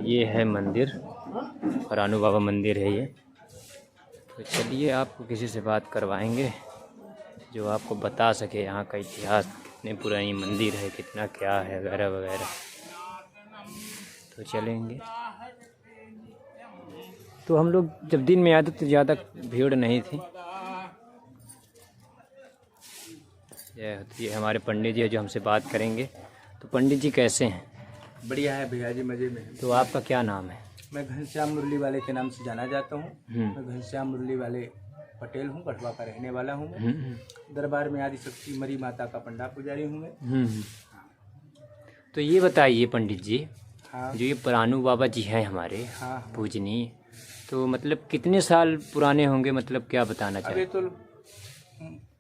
ये है मंदिर, परानू बाबा मंदिर है ये। तो चलिए आपको किसी से बात करवाएंगे जो आपको बता सके यहाँ का इतिहास, कितने पुरानी मंदिर है, कितना क्या है वगैरह वगैरह। तो चलेंगे। तो हम लोग जब दिन में आए तो ज़्यादा भीड़ नहीं थी। ये हमारे पंडित जी है जो हमसे बात करेंगे। तो पंडित जी कैसे हैं? बढ़िया है भैया जी, मज़े में। तो आपका क्या नाम है? मैं घनश्याम मुरली वाले के नाम से जाना जाता हूँ। मैं घनश्याम मुरली वाले पटेल हूँ, गढ़वा का रहने वाला हूँ। दरबार में आदि शक्ति मरी माता का पंडा पुजारी हूँ मैं। तो ये बताइए पंडित जी, हाँ, जो ये परानू बाबा जी हैं हमारे हाँ, पूजनीय, तो मतलब कितने साल पुराने होंगे, मतलब क्या बताना अभी चाहिए? तो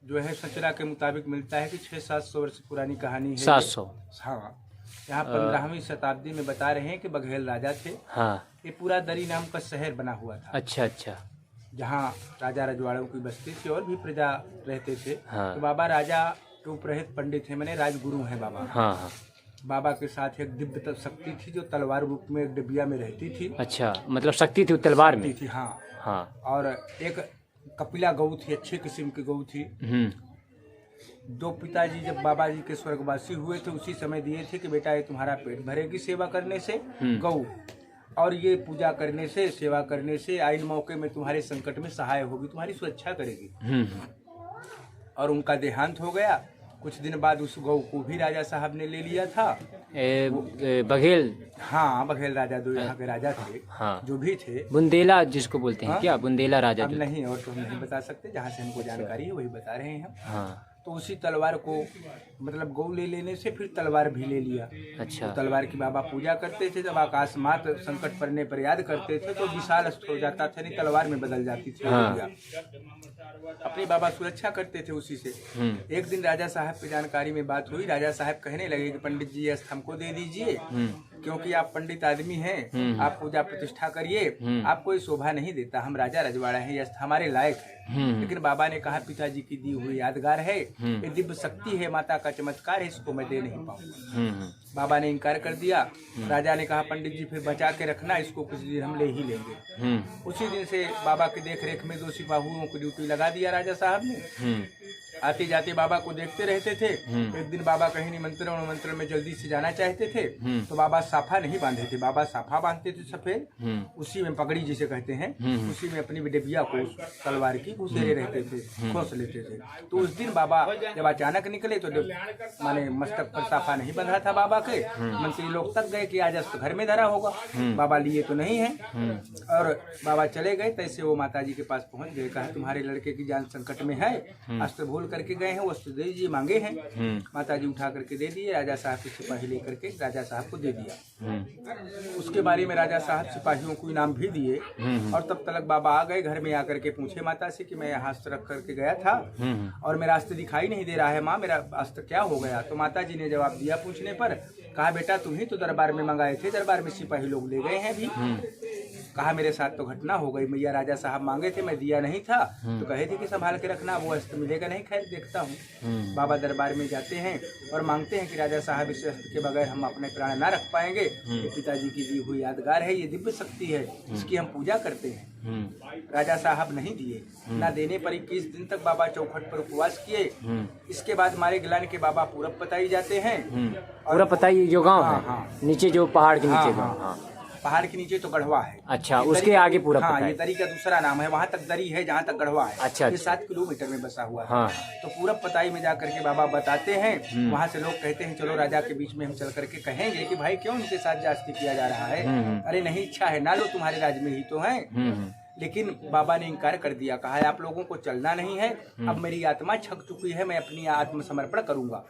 जो है सचरा के मुताबिक मिलता है कि 600-700 वर्ष पुरानी कहानी है। 700? हाँ, यहाँ 15वीं शताब्दी में बता रहे हैं कि बघेल राजा थे। हाँ। ये पूरा दरी नाम का शहर बना हुआ था। अच्छा अच्छा। जहाँ राजा रजवाड़ों की बस्ती थी और भी प्रजा रहते थे। हाँ। तो बाबा राजा रूपरहित पंडित है, मैंने राजगुरु हैं बाबा। हाँ हाँ। बाबा के साथ एक दिव्य शक्ति थी जो तलवार रूप में एक डिबिया में रहती थी। अच्छा, मतलब शक्ति थी तलवार में? थी, हाँ हाँ। और एक कपिला गऊ थी, अच्छे किस्म की गऊ थी। दो पिताजी जब बाबा जी के स्वर्गवासी हुए थे उसी समय दिए थे कि बेटा ये तुम्हारा पेट भरेगी सेवा करने से गऊ, और ये पूजा करने से, सेवा करने से आइन मौके में तुम्हारे संकट में सहाय होगी, तुम्हारी सुरक्षा करेगी। और उनका देहांत हो गया। कुछ दिन बाद उस गौ को भी राजा साहब ने ले लिया था। बघेल? हाँ, बघेल राजा दो यहाँ के राजा थे। हाँ। जो भी थे। बुंदेला जिसको बोलते हैं। हाँ? क्या बुंदेला राजा? अब नहीं, और तो हम नहीं बता सकते, जहाँ से हमको जानकारी है वही बता रहे हैं। हाँ। तो उसी तलवार को मतलब गौ ले लेने से फिर तलवार भी ले लिया। अच्छा। तो तलवार की बाबा पूजा करते थे, जब आकाश मात संकट पड़ने पर याद करते थे तो विशाल अस्त्र हो जाता था, नहीं तलवार में बदल जाती थी। हाँ। अपनी बाबा सुरक्षा करते थे उसी से। एक दिन राजा साहब की जानकारी में बात हुई। राजा साहब कहने लगे कि पंडित जी अस्त्र हमको दे दीजिए, क्योंकि आप पंडित आदमी हैं, आप पूजा प्रतिष्ठा करिए, आपको ये शोभा नहीं देता, हम राजा रजवाड़ा हैं, ये अस्त्र हमारे लायक है। लेकिन बाबा ने कहा पिताजी की दी हुई यादगार है, ये दिव्य शक्ति है, माता का चमत्कार है, इसको मैं दे नहीं पाऊंगा। बाबा ने इनकार कर दिया। राजा ने कहा पंडित जी फिर बचा के रखना, इसको कुछ दिन हम ले ही लेंगे। उसी दिन से बाबा की देख रेख में 2 सिपाहियों को ड्यूटी लगा दिया राजा साहब ने। आते जाते बाबा को देखते रहते थे। एक दिन बाबा कहीं निमंत्रण में जल्दी से जाना चाहते थे, तो बाबा साफा नहीं बांधे थे। बाबा साफा बांधते थे सफेद, उसी में पगड़ी जिसे कहते हैं, उसी में अपनी डिबिया को तलवार की घुसेरे रहते थे, खोस लेते थे। तो उस दिन बाबा जब अचानक निकले तो माने मस्तक पर साफा नहीं बंधा था बाबा के। मंत्री लोग तक गए कि आज अस्त घर में धरा होगा, बाबा लिए तो नहीं है। और बाबा चले गए, तैसे वो माता जी के पास पहुंच गए। कहा तुम्हारे लड़के की जान संकट में है, अस्त्र भूल करके गए हैं, वो अस्त्र दे दीजिए, मांगे हैं। माता जी उठा करके दे दिए। राजा साहब के सिपाही लेकर के राजा साहब को दे दिया। उसके बारे में राजा साहब सिपाहियों को इनाम भी दिए। और तब तक बाबा आ गए। घर में आकर के पूछे माता से कि मैं यहाँ अस्त्र रख करके गया था और मेरा अस्त्र दिखाई नहीं दे रहा है, माँ मेरा अस्त्र क्या हो गया? तो माता जी ने जवाब दिया पूछने पर, कहा बेटा तुम ही तो दरबार में मंगाए थे, दरबार में सिपाही लोग ले गए हैं अभी। कहा मेरे साथ तो घटना हो गई, मैया राजा साहब मांगे थे, मैं दिया नहीं था, तो कहे थे कि संभाल के रखना, वो अस्त्र मिलेगा नहीं, खैर देखता हूँ। बाबा दरबार में जाते हैं और मांगते हैं कि राजा साहब इस अस्त्र के बगैर हम अपने प्राण ना रख पाएंगे, ये पिताजी की दी हुई यादगार है, ये दिव्य शक्ति है, इसकी हम पूजा करते हैं। राजा साहब नहीं दिए। ना देने पर 21 दिन तक बाबा चौखट पर उपवास किए। इसके बाद मारे गिलाने के बाबा पूरब पताई जाते हैं। पूरब पताई जो गाँव है, नीचे जो पहाड़ के नीचे, पहाड़ के नीचे तो गढ़वा है। अच्छा, उसके आगे पूरा? हाँ, ये दरी का दूसरा नाम है, वहाँ तक दरी है जहाँ तक गढ़वा है। अच्छा, ये 7 किलोमीटर में बसा हुआ है। हाँ। तो पूरब पताई में जाकर के बाबा बताते हैं। वहाँ से लोग कहते हैं चलो राजा के बीच में हम चल करके कहेंगे कि भाई क्यों इनके साथ जास्ती किया जा रहा है? अरे नहीं, इच्छा है ना लो, तुम्हारे राज्य में ही तो है। लेकिन बाबा ने इनकार कर दिया। कहा आप लोगों को चलना नहीं है, अब मेरी आत्मा छक चुकी है, मैं अपनी आत्मसमर्पण करूंगा,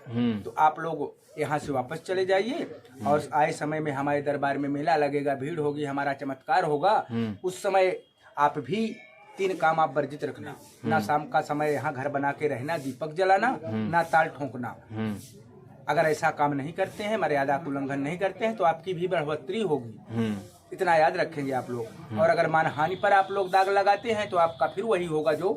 तो आप लोग यहाँ से वापस चले जाइए। और आए समय में हमारे दरबार में मेला लगेगा, भीड़ होगी, हमारा चमत्कार होगा। उस समय आप भी 3 काम आप वर्जित रखना। ना शाम का समय यहाँ घर बना के रहना, दीपक जलाना, ना ताल ठोंकना। अगर ऐसा काम नहीं करते हैं, मर्यादा का उल्लंघन नहीं करते हैं, तो आपकी भी बढ़ोतरी होगी। इतना याद रखेंगे आप लोग। और अगर मानहानि पर आप लोग दाग लगाते हैं तो आपका फिर वही होगा जो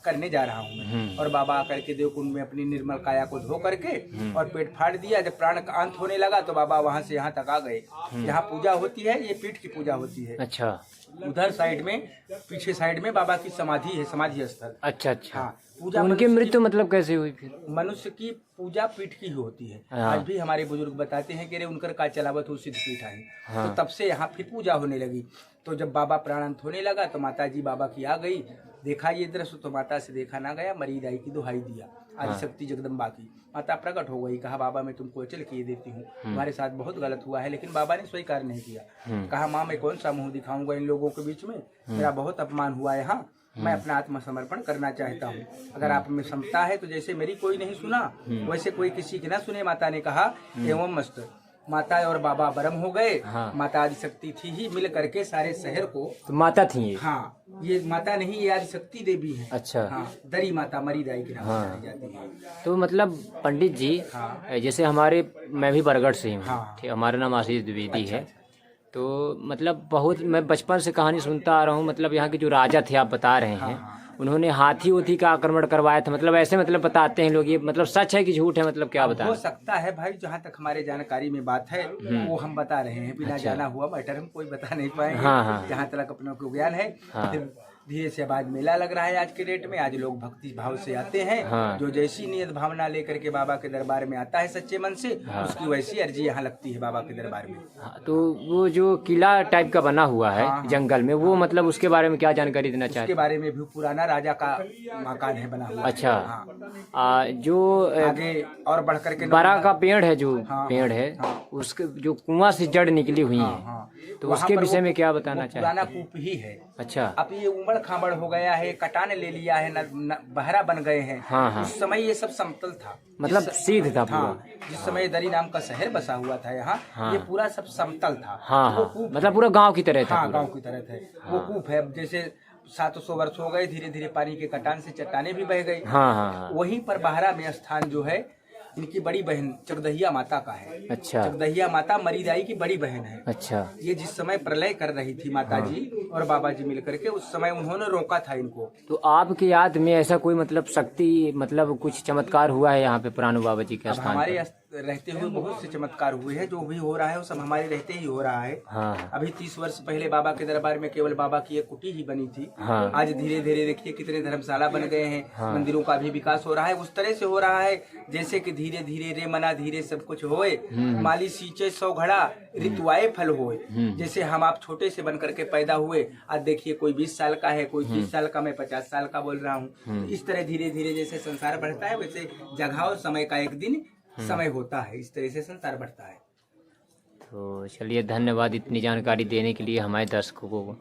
करने जा रहा हूँ मैं। और बाबा आकर के देवकुंड में अपनी निर्मल काया को धो करके और पेट फाड़ दिया। जब प्राण का अंत होने लगा तो बाबा वहाँ से यहाँ तक आ गए। यहाँ पूजा होती है, ये पीठ की पूजा होती है। अच्छा, उधर साइड में, पीछे साइड में बाबा की समाधि है, समाधि स्थल। अच्छा अच्छा। हाँ, पूजा उनकी मृत्यु मतलब कैसे हुई फिर? मनुष्य की पूजा पीठ की ही होती है। हाँ। आज भी हमारे बुजुर्ग बताते हैं कि रे उनकर का चलावत हो सिद्ध पीठ आई। हाँ। तो तब से यहाँ फिर पूजा होने लगी। तो जब बाबा प्राणांत होने लगा तो माता जी बाबा की आ गई, देखा ये दृश्य तो माता से देखा ना गया, मरी दाई की दुहाई दिया आदिशक्ति जगदम्बा की। माता प्रकट हो गई, कहा बाबा मैं तुमको अचल किए देती हूँ, तुम्हारे साथ बहुत गलत हुआ है। लेकिन बाबा ने स्वीकार नहीं किया। कहा माँ मैं कौन सा मुंह दिखाऊंगा इन लोगों के बीच में, मेरा बहुत अपमान हुआ है। हाँ, मैं अपना आत्मसमर्पण करना चाहता हूँ। अगर आप में क्षमता है तो जैसे मेरी कोई नहीं सुना वैसे कोई किसी की ना सुने। माता ने कहा एवं मस्त। माता और बाबा बरम हो गए। हाँ। माता आदिशक्ति थी ही, मिल करके सारे शहर को। तो माता थी ये? हाँ, ये माता नहीं, ये आदिशक्ति देवी है। अच्छा। हाँ, दरी माता मरी दाई के नाम से हाँ। जानी जाती है। तो मतलब पंडित जी, हाँ। जैसे हमारे, मैं भी बरगढ़ से हूँ। हाँ। ठीक, हमारा नाम आशीष द्विवेदी है। तो मतलब बहुत, मैं बचपन से कहानी सुनता आ रहा हूँ। मतलब यहाँ के जो राजा थे आप बता रहे हैं, उन्होंने हाथी उथी का आक्रमण करवाया था, मतलब ऐसे मतलब बताते हैं लोग। ये मतलब सच है कि झूठ है, मतलब क्या बता? हो सकता है भाई, जहाँ तक हमारे जानकारी में बात है वो हम बता रहे हैं। बिना जाना हुआ मैटर हम कोई बता नहीं पाएंगे। हाँ, हाँ। जहाँ तक अपनों को ज्ञान है। हाँ। फिर धीरे से आज मेला लग रहा है। आज के डेट में आज लोग भक्ति भाव से आते हैं। हाँ। जो जैसी नियत भावना लेकर के बाबा के दरबार में आता है सच्चे मन से, उसकी वैसी अर्जी यहाँ लगती है बाबा के दरबार में। हाँ, तो वो जो किला टाइप का बना हुआ है जंगल में, वो मतलब उसके बारे में क्या जानकारी देना चाहते उसके बारे में भी पुराना राजा का मकान है बना हुआ। अच्छा। हाँ। जो आगे और बढ़ करके बरा का पेड़ है, जो हाँ, पेड़ है, हाँ। उसके जो कुआं से जड़ निकली हुई है, हाँ। तो वहाँ उसके पर विषय वो- में क्या बताना वो पुराना चाहते हैं? कूप ही है। अच्छा। अब ये उमड़ खाबड़ हो गया है, कटान ले लिया है, बहरा बन गए हैं। हाँ, हाँ। उस समय ये सब समतल था, मतलब सीध था पूरा। हाँ, जिस समय दरी नाम का शहर बसा हुआ था यहाँ, हाँ। ये पूरा सब समतल था। हाँ, वो हाँ, कूप मतलब पूरा गांव की तरह था। हाँ, पूरा गांव की तरह था। वो कूप है। जैसे 700 वर्ष हो गए, धीरे धीरे पानी के कटान से चट्टाने भी बह गई। हाँ, हाँ, हाँ। वहीं पर बहरा में स्थान जो है इनकी बड़ी बहन चकदहिया माता का है। अच्छा। चकदहिया माता मरीदाई की बड़ी बहन है। अच्छा। ये जिस समय प्रलय कर रही थी माता जी और बाबा जी मिलकर के, उस समय उन्होंने रोका था इनको। तो आपकी याद में ऐसा कोई मतलब शक्ति, मतलब कुछ चमत्कार हुआ है यहाँ पे पुराने बाबा जी के अब स्थान हमारे पर? रहते हुए बहुत से चमत्कार हुए हैं। जो भी हो रहा है वो सब हमारे रहते ही हो रहा है। हाँ, अभी 30 वर्ष पहले बाबा के दरबार में केवल बाबा की एक कुटी ही बनी थी। हाँ। आज धीरे धीरे देखिए कितने धर्मशाला बन गए हैं। हाँ। मंदिरों का भी विकास हो रहा है। उस तरह से हो रहा है जैसे कि धीरे धीरे रे मना धीरे सब कुछ होए, माली सींचे 100 घड़ा ऋतुआए फल होए। जैसे हम आप छोटे से बन करके पैदा हुए, आज देखिए कोई 20 साल का है, कोई 30 साल का, मैं 50 साल का बोल रहा हूँ। तो इस तरह धीरे धीरे जैसे संसार बढ़ता है वैसे जगह और समय का एक दिन समय होता है। इस तरह से संसार बढ़ता है। तो चलिए, धन्यवाद इतनी जानकारी देने के लिए हमारे दर्शकों को।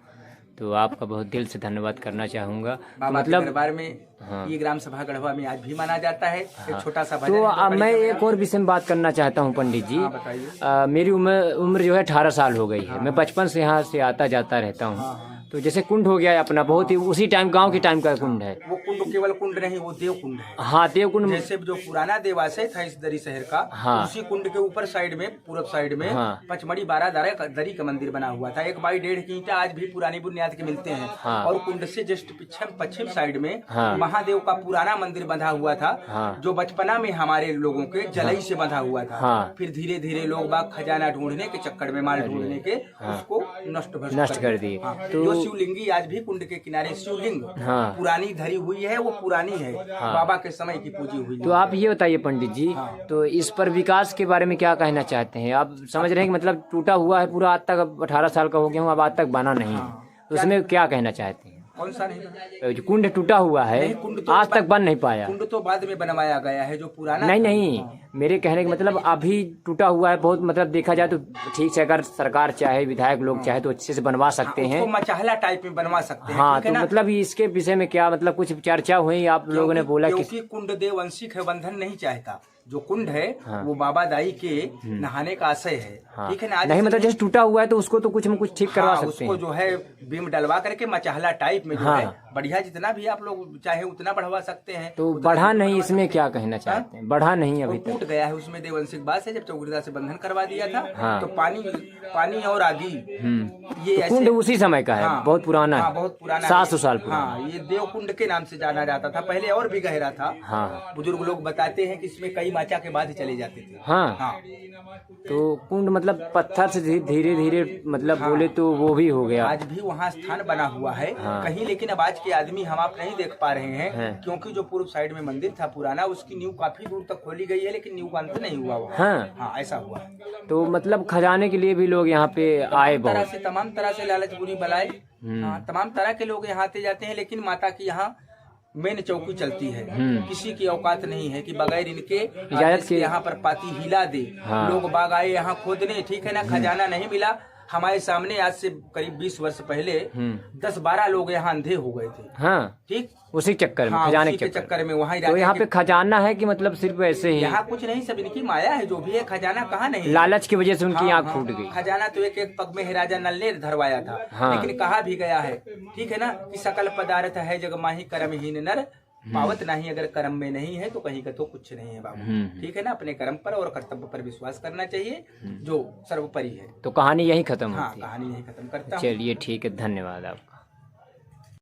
तो आपका बहुत दिल से धन्यवाद करना चाहूँगा। बाबा के दरबार में हाँ। ये ग्राम सभा गढ़वा में आज भी माना जाता है। एक छोटा सा भजन तो है, अब बड़ी मैं सभा एक और विषय में बात करना चाहता हूँ पंडित जी। हाँ, बताइए। मेरी उम्र जो है 18 साल हो गई है। मैं बचपन से यहाँ से आता जाता रहता हूँ। तो जैसे कुंड हो गया है अपना, बहुत ही उसी टाइम गांव के टाइम का कुंड है। वो कुंड केवल कुंड नहीं, वो देव कुंड है। हाँ, देव कुंड। जैसे जो पुराना देवाशय था इस दरी शहर का, हाँ। उसी कुंड के ऊपर साइड में, पूरब साइड में हाँ। पचमढ़ी 12 दरी का मंदिर बना हुआ था। 1 बाई 1.5 की ईंटें आज भी पुरानी बुनियाद के मिलते हैं। हाँ। और कुंड से जस्ट पश्चिम साइड में हाँ। महादेव का पुराना मंदिर बंधा हुआ था। हाँ। जो बचपना में हमारे लोगों के जलई से बंधा हुआ था। हाँ। फिर धीरे धीरे लोग बाग खजाना ढूंढने के चक्कर में, माल ढूंढने के, उसको नष्ट कर दिए। हाँ। तो जो शिवलिंगी आज भी कुंड के किनारे शिवलिंग हाँ। पुरानी धरी हुई है, वो पुरानी है। बाबा के समय की पूजी हुई। तो आप ये बताइए पंडित जी, तो इस पर विकास के बारे में क्या कहना चाहते हैं? आप समझ रहे हैं कि मतलब टूटा हुआ है पूरा, आज तक, अब 18 साल का हो गया हूँ, अब आज तक बना नहीं है। तो उसमें क्या कहना चाहते हैं? कौन सा नहीं? जो कुंड टूटा हुआ है, नहीं, कुंड तो आज तक बन नहीं पाया। कुंड तो बाद में बनवाया गया है, जो पुराना नहीं, मेरे कहने का मतलब अभी टूटा हुआ है बहुत। मतलब देखा जाए तो ठीक से, अगर सरकार चाहे, विधायक लोग चाहे तो अच्छे से बनवा सकते हैं। उसको मचाहला टाइप में बनवा सकते हैं। हाँ, ठीक है तो ना? मतलब इसके विषय में क्या मतलब कुछ चर्चा हुई? आप लोगों ने बोला कि क्योंकि कुंड देववंशिक है, बंधन नहीं चाहता। जो कुंड है वो बाबा दाई के नहाने का आशय है। ठीक है ना? आज नहीं, मतलब जैसे टूटा हुआ है तो उसको तो कुछ न कुछ ठीक करवा सकते उसको हैं। जो है बीम डलवा करके मचाहला टाइप में जो है बढ़िया जितना भी आप लोग चाहे उतना बढ़वा सकते हैं। तो बढ़ा नहीं, इसमें क्या कहना चाहते हैं? बढ़ा नहीं अभी टूट तक। गया है, उसमें देवंशिक बात है, जब चौकीदार से बंधन करवा दिया था हाँ। तो पानी और आगी ये तो ऐसे कुंड उसी समय का है? हाँ, बहुत पुराना हाँ, है, बहुत पुराना 700 साल पुराना। हाँ, ये देवकुंड के नाम से जाना जाता था, पहले और भी गहरा था। हाँ, बुजुर्ग लोग बताते हैं कि इसमें कई माचा के बाद ही चले जाते थे। हाँ, हाँ, तो कुंड मतलब पत्थर से धीरे धीरे मतलब बोले तो वो भी हो गया। आज भी वहाँ स्थान बना हुआ है हाँ। कहीं, लेकिन अब आज के आदमी हम आप नहीं देख पा रहे हैं हाँ। क्योंकि जो पूर्व साइड में मंदिर था पुराना, उसकी नींव काफी दूर तक खोली गई है, लेकिन नींव का अंत नहीं हुआ वहाँ। हाँ, हाँ, ऐसा हुआ है। तो मतलब खजाने के लिए भी लोग यहाँ पे आए बहुत। तमाम तरह से लालच बुरी बलाए, हाँ, तमाम तरह के लोग यहाँ आते जाते हैं, लेकिन माता की यहाँ मेन चौकी चलती है। किसी की औकात नहीं है कि बगैर इनके इजाजत के यहाँ पर पाती हिला दे। हाँ। लोग बाग आए यहाँ खोदने, ठीक है ना, खजाना नहीं मिला। हमारे सामने आज से करीब 20 वर्ष पहले 10-12 लोग यहाँ अंधे हो गए थे। हाँ, ठीक, उसी चक्कर में, हाँ, खजाने उसी के के चक्कर में वहाँ तो यहाँ पे खजाना है कि मतलब सिर्फ ऐसे ही यहाँ कुछ नहीं, सब इनकी माया है, जो भी है खजाना कहाँ नहीं है। लालच की वजह से उनकी हाँ, आँख फूट गई। खजाना तो एक एक पग में ही राजा नल ने धरवाया था। हाँ। लेकिन कहा भी गया है, ठीक है ना, कि सकल पदार्थ है जग माही कर्महीन नर, पावत नहीं अगर कर्म में नहीं है तो कहीं का तो कुछ नहीं है बाबू। ठीक है ना, अपने कर्म पर और कर्तव्य पर विश्वास करना चाहिए, जो सर्वोपरि है। तो कहानी यहीं खत्म हाँ, होती है। कहानी यही खत्म करता हूँ। चलिए ठीक है, धन्यवाद आप।